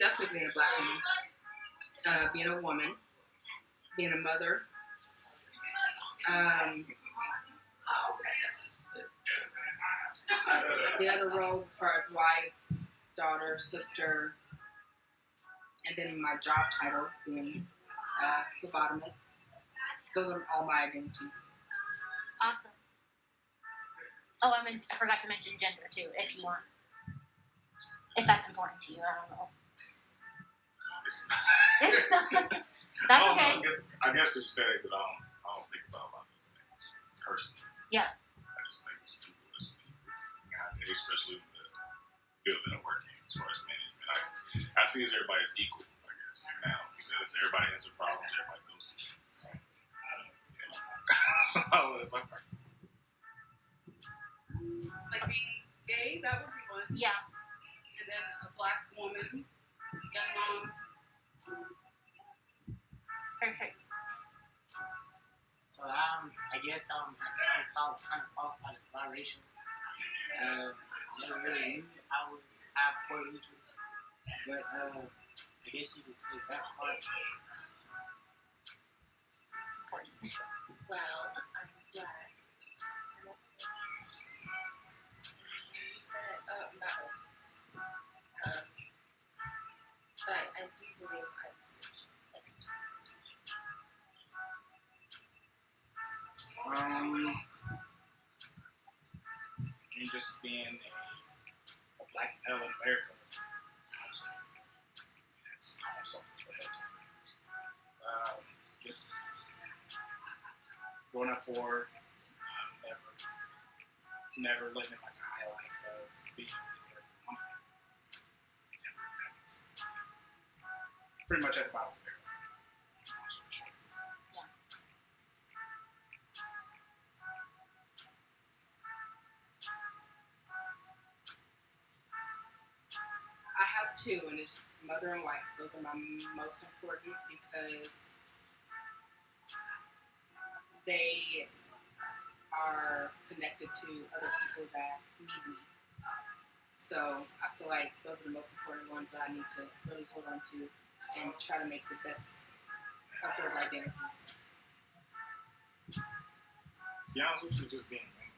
definitely being a black woman, being a woman, being a mother. The other roles as far as wife, daughter, sister, and then my job title being phlebotomist. Those are all my identities. Awesome. Oh, I forgot to mention gender too, if you want. If that's important to you, I don't know. It's not. That's okay. I guess because you said it, because I don't think about a lot of those things personally. Yeah. I just think it's people that speak, especially in the field that I work in, as far as management. I see as everybody as equal, I guess, now, because everybody has their problems, everybody goes through things. So it's like being gay, that would be one. Yeah. And then a black woman, young mom. Perfect. So I guess I'm kind of qualified as biracial. Never really knew I was half Puerto Rican, but I guess you could say that part. Well, I'm black. You said, not religious. But I do believe I'm spiritual. And just being a black male in America, that's almost something to head to. Just growing up poor, never living like a high life of being pretty much at the bottom of there. Yeah. I have two, and it's mother and wife. Those are my most important because they are connected to other people that need me. So I feel like those are the most important ones that I need to really hold on to and try to make the best of those identities. to be honest with you, just being human.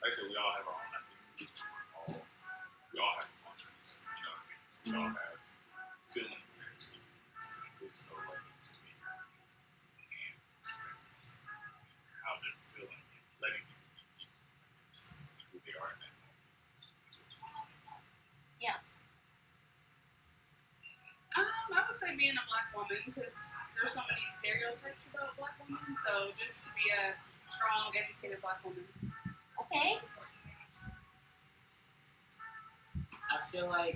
Like I said, we all have our own identities. We all have emotions, we all have feelings and things. So like just being and how they're feeling and letting people be who they are in that moment. Yeah. I would say being a black woman because there's so many stereotypes about black women. So just to be a strong, educated black woman. Okay. I feel like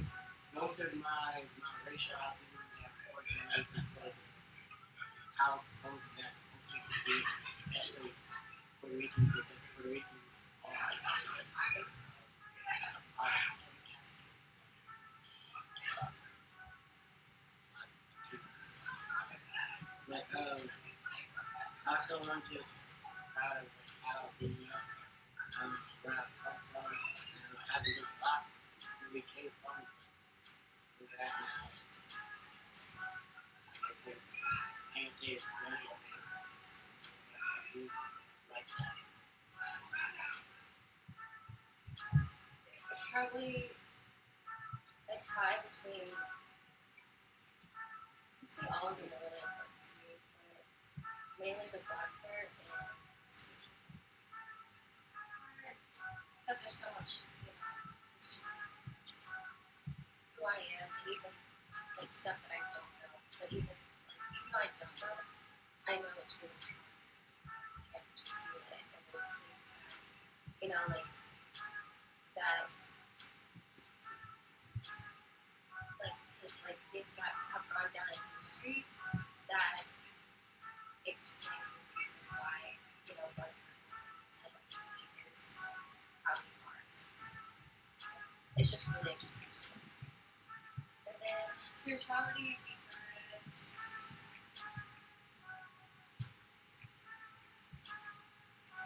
both of my racial identities are important because of how close that culture can be, especially Puerto Rican, because Puerto Ricans are but also I'm just proud of how being where I've come from. It hasn't been a lot where we came from, but where we're at now, I guess I can't say it's good, but it's good right now. It's probably a tie between, I see all of them are really important to me, but mainly the black part and the spiritual part. Because there's so much, history, who I am, and even like stuff that I don't know. But even though I don't know, I know it's really true. I can just feel it, and those things that, like that. Just like things that have gone down in history that explain the reason why, one kind is how we are. It's just really interesting to me. And then spirituality because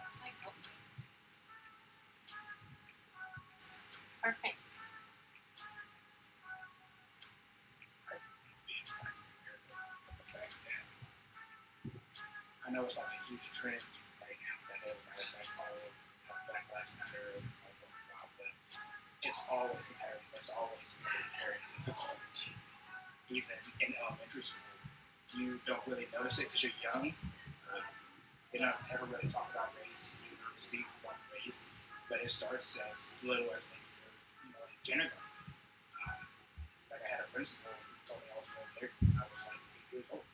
it's like helping. Perfect. trend right now that everybody's like, oh, Black Lives Matter, blah, blah, blah, but it's always mattered. It's always very difficult. Even in elementary school, you don't really notice it because you're young. You don't ever really talk about race. You never see one race, but it starts as little as when you're, in kindergarten. Like I had a principal who told me I was going there. I was like 8 years old.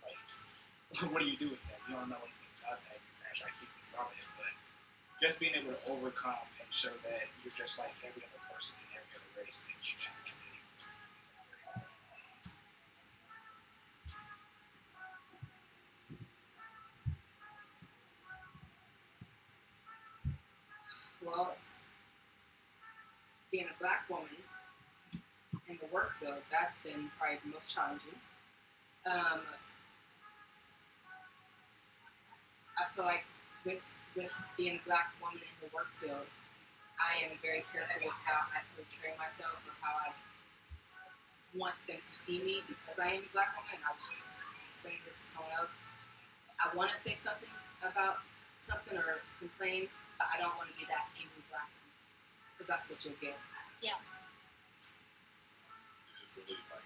Like, what do you do with that? You don't know anything about that. You're trying to keep me from it, but just being able to overcome and show that you're just like every other person in every other race that you should be treated. Well, being a Black woman in the work field, that's been probably the most challenging. I feel like with being a Black woman in the work field, I am very careful with how I portray myself or how I want them to see me because I am a Black woman. I was just explaining this to someone else. I want to say something about something or complain, but I don't want to be that angry Black woman because that's what you'll get. Yeah. It's just really like,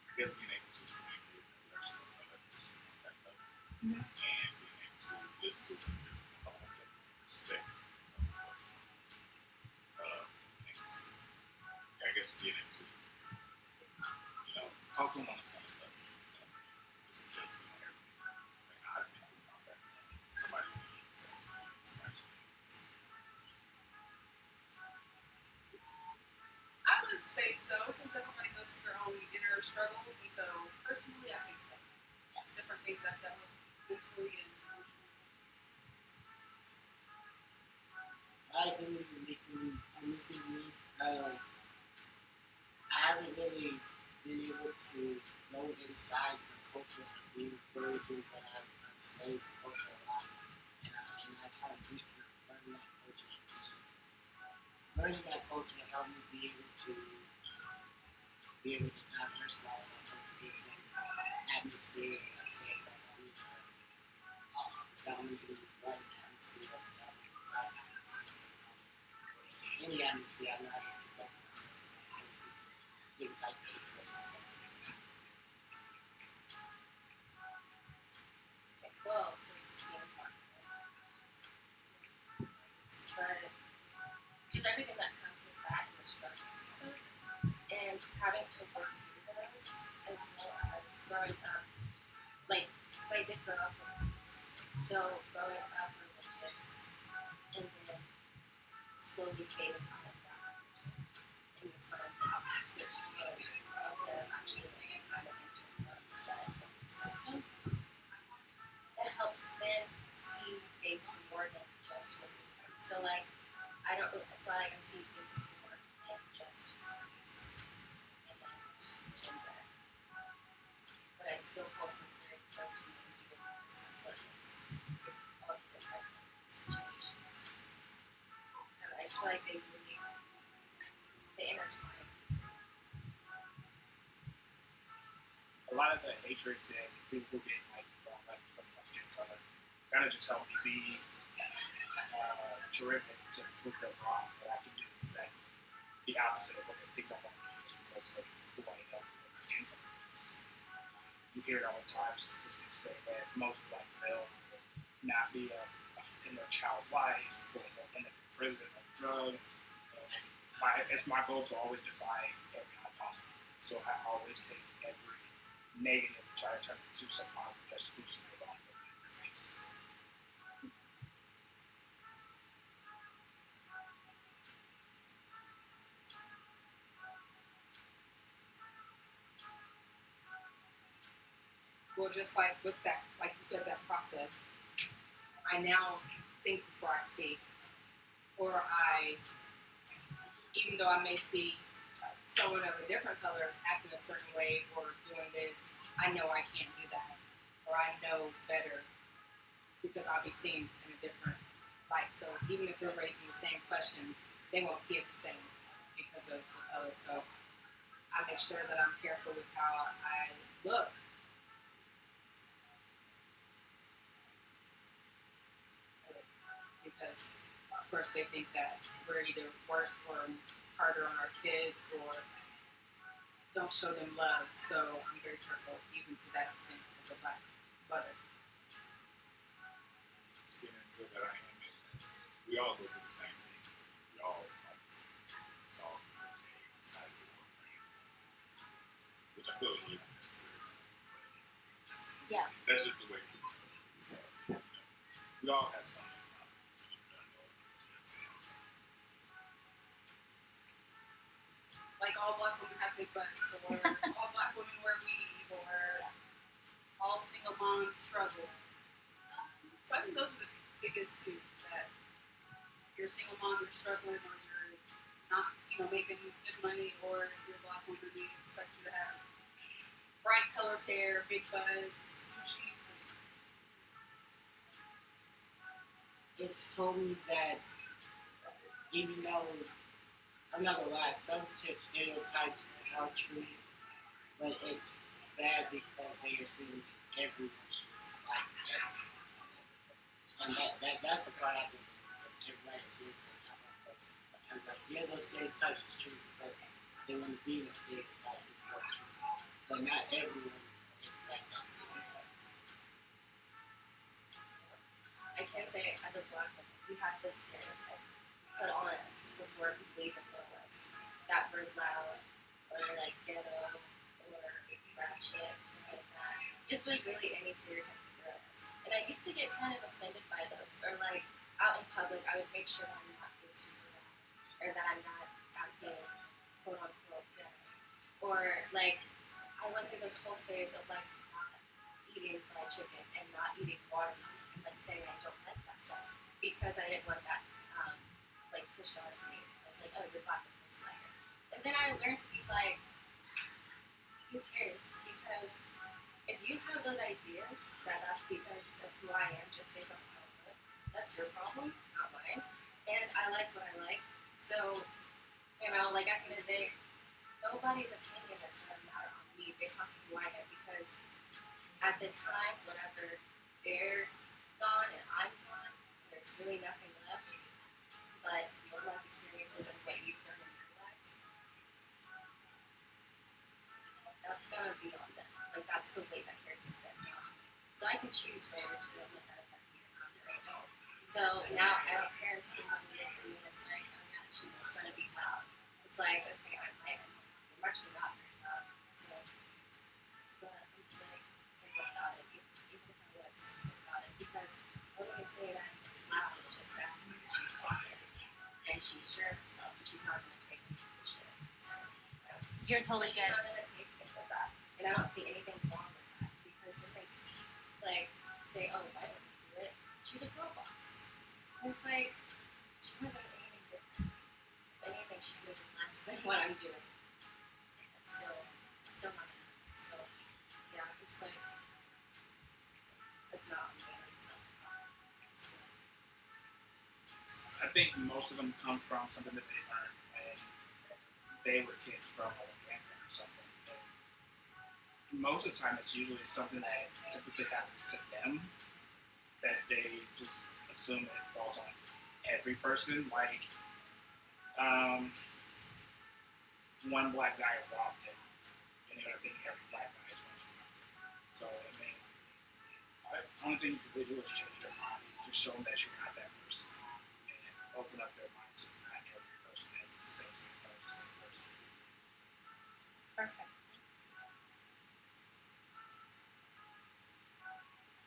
I guess being able to communicate in a direction of other person on that level, and being able to listen to them, there's a lot of respect of what's going on. And to, I guess being able to, talk to them on a same level, just because everything, like I've been through my background, somebody's been through the same thing, somebody's been through the same thing. I would say so because everybody goes through their own inner struggles, and so personally, I think so. It's different things I've dealt with mentally and emotionally. I believe in making me. I haven't really been able to go inside the culture of being Virgin, but I've studied the culture a lot, and I kind of learn that culture. And learning that culture helped me be able to diverse myself into different atmospheres. I'd say if I'm only predominantly white atmosphere, or predominantly black atmosphere, or just any atmosphere, I know how to conduct myself in certain different type of situations. Well, first being part of it. But just everything that comes with that and the struggles and stuff. And having to work through those as well as growing up, because I did grow up religious. So growing up religious and then slowly fading out of that religion and you find the spirituality instead of actually living kind of into one set belief system. It helps then see things more than just what we want. So I don't really, it's not like I see things more than just race and gender. But I still hold them very close to me because that's what makes all the different situations. And I just feel like they intertwine. A lot of the hatreds and people who get like drawn up because of my skin color kind of just help me be driven to prove them wrong. That I can do exactly the opposite of what they think I want to do just because of who I am and what my skin color is. You hear it all the time. Statistics say that most Black males will not be in their child's life, or end up in prison or drugs. It's my goal to always defy every odd possible. So I always take every negative and try to turn it into some positive just to prove somebody wrong in their face. Well, just like with that, like you said, that process, I now think before I speak, or even though I may see someone of a different color acting a certain way or doing this, I know I can't do that, or I know better because I'll be seen in a different light. So even if you're raising the same questions, they won't see it the same because of the color. So I make sure that I'm careful with how I look. because, of course, they think that we're either worse or harder on our kids or don't show them love. So I'm very careful, even to that extent, as a black mother. Just being in the field that I am in, we all go through the same things. We all like it's all it's how you want, which I feel is really unnecessary. Yeah. That's just the way it is. So, we all have something. Like all black women have big butts, or all black women wear weave, or all single moms struggle. So I think those are the biggest two. That if you're a single mom, you're struggling, or you're not, making good money, or if you're a black woman, they expect you to have bright colored hair, big butts, cheeks. It's told me that even though I'm not gonna lie, some stereotypes are true, but it's bad because they assume everyone is like this. And that's the part I don't believe, is that everybody assumes that not one person. I was like, yeah, those stereotypes is true because they want to be in a stereotype is more true. But not everyone is like that stereotype. I can say, as a black woman, we have this stereotype put on us before people even know us. That we're loud, or like ghetto, or ratchet, or something like that. Just like really any stereotype they throw at us. And I used to get kind of offended by those, or like out in public, I would make sure that I'm not being super loud, or that I'm not acting quote unquote ghetto. Or like, I went through this whole phase of like not eating fried chicken and not eating watermelon and like saying I don't like that stuff because I didn't want that like pushed onto me. I was like, oh, you're black, of course you like it. And then I learned to be like, who cares? Because if you have those ideas that that's because of who I am, just based on how I look, that's your problem, not mine. And I like what I like. So, like at the end of the day, nobody's opinion is going to matter on me based on who I am because at the time, whenever they're gone and I'm gone, there's really nothing left but your life experiences and what you've done in your life. That's gonna be on them. Like that's the weight that carries with them, not me. So I can choose whether to let that affect me or not, and I don't. So now I don't care if somebody looks at me and is like, oh yeah, she's gonna be loud. It's like, okay, I'm actually not very loud. So, but I'm just like, think about it, even if I was, think about it, because I wouldn't say that it's loud. It's just that she's confident and she's sure of herself, and she's not gonna take any bullshit. So, right? You're totally She's good. not gonna take things like that. And I don't see anything wrong with that because then they see, like, say, oh, why don't you do it? She's a girl boss. And it's like, she's not doing anything different. If anything, she's doing less than what I'm doing. And it's still not enough. So, yeah, I'm just like, it's not me. It's not. I think most of them come from something that they learned when they were kids from a grandparent or something. And most of the time, it's usually something that typically happens to them that they just assume that it falls on every person. Like, one black guy robbed him, and I think every black guy is going to rob him. So, I mean, the only thing you can really do is change their mind. Just show them that you're not that person. Open up their mind to not every person has the same skin color as the same person. Perfect.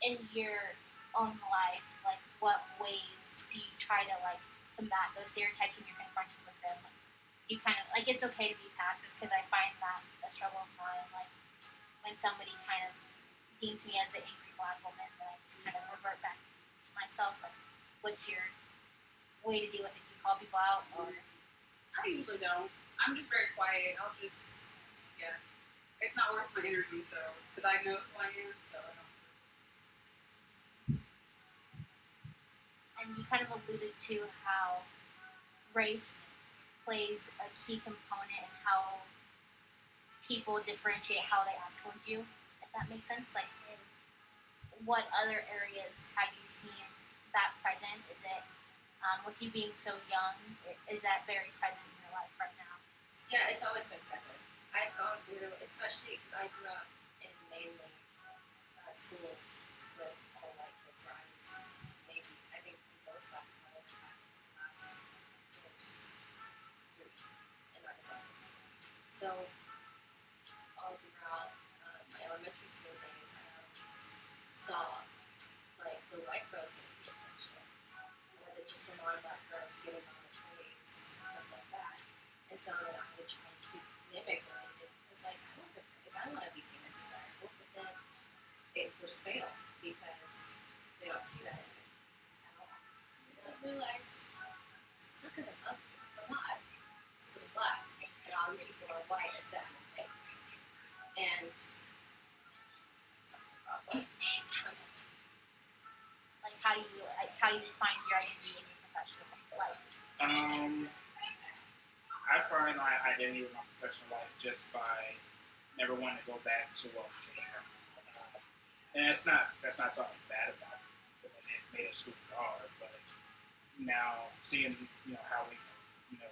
In your own life, like what ways do you try to like combat those stereotypes when you're confronted with them? Like, you kind of like it's okay to be passive because I find that a struggle of mine. Like when somebody kind of deems me as the angry black woman, then I just kind of revert back to myself. Like, what's your way to deal with it? Do you call people out or? I usually don't. I'm just very quiet. I'll just, yeah. It's not worth my energy, so, because I know who I am, so I don't. And you kind of alluded to how race plays a key component in how people differentiate how they act towards you, if that makes sense. Like, in what other areas have you seen that present? Is it With you being so young, is that very present in your life right now? Yeah, it's always been present. I've gone through, especially because I grew up in mainly schools with all white kids where I was maybe, I think the most black people I ever had in my class was 3, and I was always so all throughout my elementary school days, I always saw like the white girls getting the attention, or just the non-black girls getting all the praise and stuff like that. And so then I would try to mimic what they did because like I want the praise, I want to be seen as desirable, but then it would fail because they don't see that in me at all. And I realized it's not because I'm ugly, because I'm not. It's because I'm black, and all these people are white and set in their face. And that's not my problem. Like, how do you find your identity in your professional life? I find my identity with my professional life just by never wanting to go back to what we came from. And that's not talking bad about it. But it made us who we are. But now seeing how we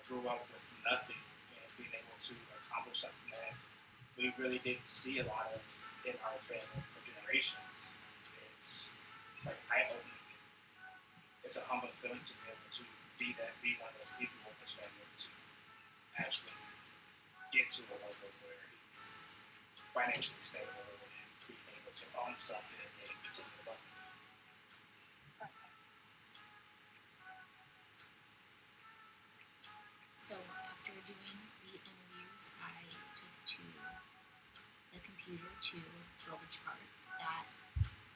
grew up with nothing and being able to accomplish something that we really didn't see a lot of in our family for generations. It's like eye-opening. It's a humbling feeling to be able to be one of those people in this family to actually get to a level where he's financially stable and being able to own something and then continue to run with it. So after doing the interviews, I took to the computer to build a chart that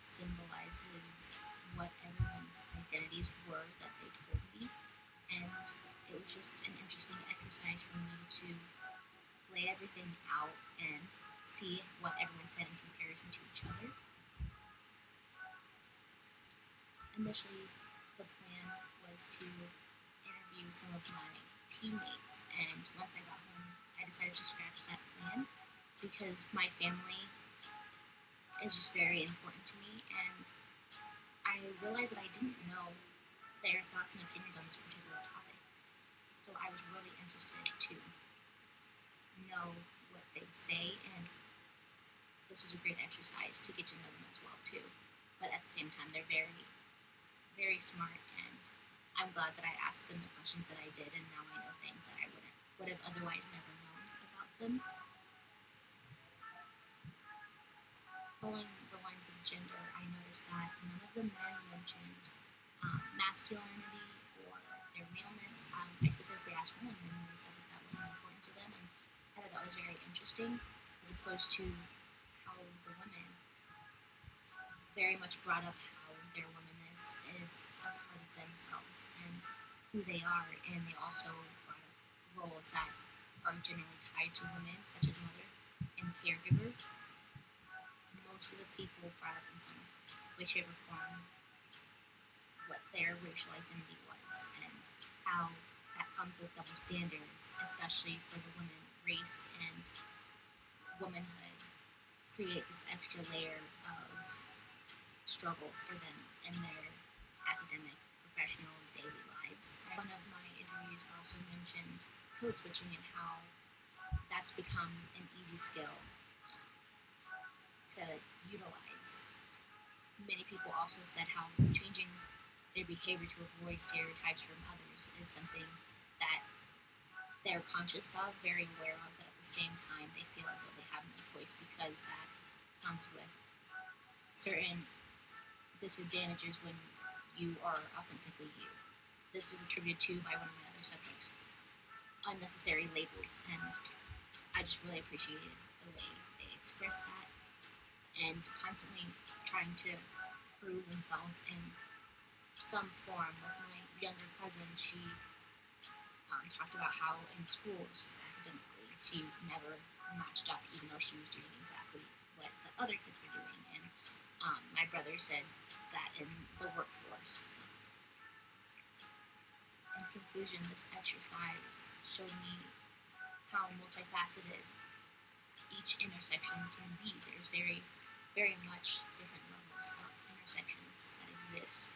symbolizes what everyone's identities were that they told me, and it was just an interesting exercise for me to lay everything out and see what everyone said in comparison to each other. Initially, the plan was to interview some of my teammates, and once I got home, I decided to scratch that plan because my family is just very important to me, and I realized that I didn't know their thoughts and opinions on this particular topic. So I was really interested to know what they'd say, and this was a great exercise to get to know them as well too. But at the same time, they're very, very smart, and I'm glad that I asked them the questions that I did, and now I know things that I would have otherwise never known about them. Following the lines of gender, I noticed that none of the men mentioned masculinity or their maleness. I specifically asked one, and they said that that wasn't important to them, and I thought that was very interesting, as opposed to how the women very much brought up how their womanness is a part of themselves and who they are, and they also brought up roles that are generally tied to women, such as mother and caregiver. Most of the people brought up in some way, shape, or form what their racial identity was and how that comes with double standards, especially for the women. Race and womanhood create this extra layer of struggle for them in their academic, professional, daily lives. One of my interviews also mentioned code switching and how that's become an easy skill to utilize. Many people also said how changing their behavior to avoid stereotypes from others is something that they're conscious of, very aware of, but at the same time they feel as though they have no choice because that comes with certain disadvantages when you are authentically you. This was attributed to by one of my other subjects, unnecessary labels, and I just really appreciated the way they expressed that and constantly trying to prove themselves in some form. With my younger cousin, she talked about how in schools, academically, she never matched up even though she was doing exactly what the other kids were doing. And my brother said that in the workforce. In conclusion, this exercise showed me how multifaceted each intersection can be. There's very, very much different levels of intersections that exist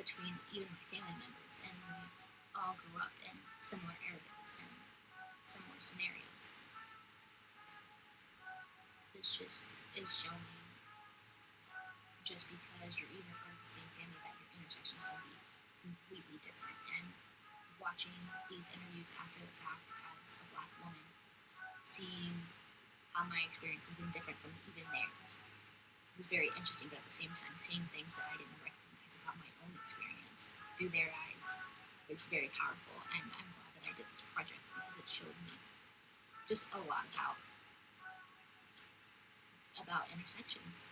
between even my family members, and we all grew up in similar areas and similar scenarios. This just is showing, just because you're even part of the same family, that your intersections can be completely different. And watching these interviews after the fact as a Black woman, seeing how my experience has been different from even theirs, was very interesting, but at the same time, seeing things that I didn't recognize about my own experience through their eyes is very powerful. And I'm glad that I did this project, because it showed me just a lot about intersections.